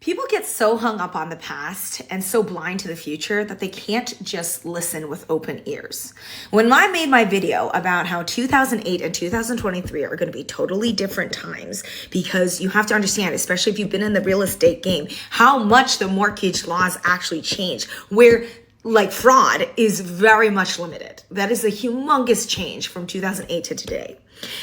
People get so hung up on the past and so blind to the future that they can't just listen with open ears. When I made my video about how 2008 and 2023 are going to be totally different times, because you have to understand, especially if you've been in the real estate game, how much the mortgage laws actually change, where like fraud is very much limited. That is a humongous change from 2008 to today.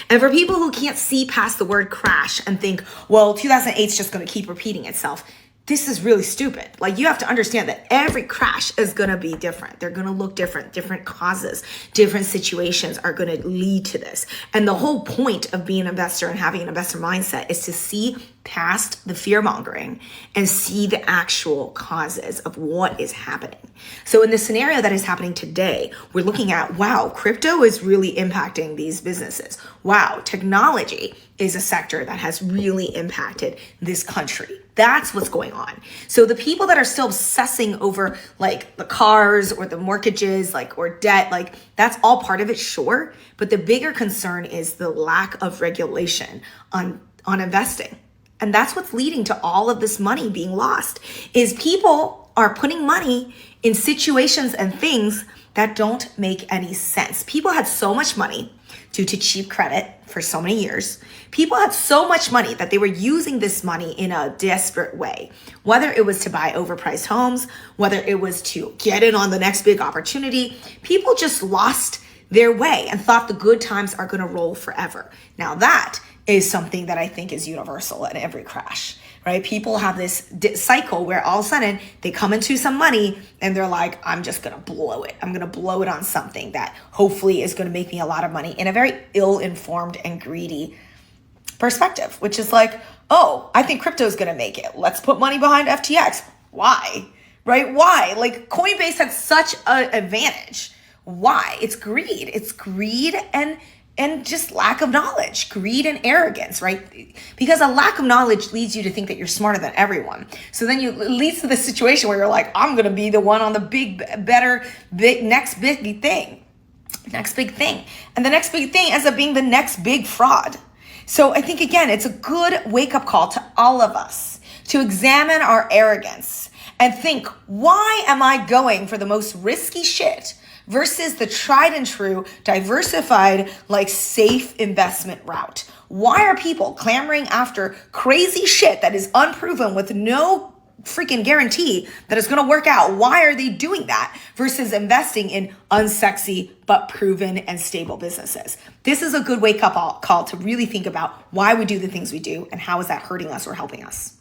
And for people who can't see past the word crash and think, well, 2008 is just going to keep repeating itself, this is really stupid. Like, you have to understand that every crash is going to be different. They're going to look different. Different causes, different situations are going to lead to this. And the whole point of being an investor and having an investor mindset is to see past the fear mongering and see the actual causes of what is happening. So in the scenario that is happening today, we're looking at, wow, crypto is really impacting these businesses. Wow, technology is a sector that has really impacted this country. That's what's going on. So the people that are still obsessing over like the cars or the mortgages, like, or debt, like, that's all part of it, sure. But the bigger concern is the lack of regulation on investing. And that's what's leading to all of this money being lost, is people are putting money in situations and things that don't make any sense. People had so much money due to cheap credit for so many years. People had so much money that they were using this money in a desperate way, whether it was to buy overpriced homes, whether it was to get in on the next big opportunity. People just lost their way and thought the good times are going to roll forever. Now that is something that I think is universal in every crash, right? People have this cycle where all of a sudden they come into some money and they're like, I'm just going to blow it. I'm going to blow it on something that hopefully is going to make me a lot of money, in a very ill-informed and greedy perspective, which is like, oh, I think crypto is going to make it. Let's put money behind FTX. Why? Right? Why? Like, Coinbase had such an advantage. Why? It's greed. It's greed and just lack of knowledge, greed and arrogance, right? Because a lack of knowledge leads you to think that you're smarter than everyone. So then it leads to the situation where you're like, I'm going to be the one on the next big thing. And the next big thing ends up being the next big fraud. So I think, again, it's a good wake-up call to all of us to examine our arrogance and think, why am I going for the most risky shit versus the tried and true, diversified, like, safe investment route? Why are people clamoring after crazy shit that is unproven with no freaking guarantee that it's going to work out? Why are they doing that versus investing in unsexy but proven and stable businesses? This is a good wake-up call to really think about why we do the things we do and how is that hurting us or helping us.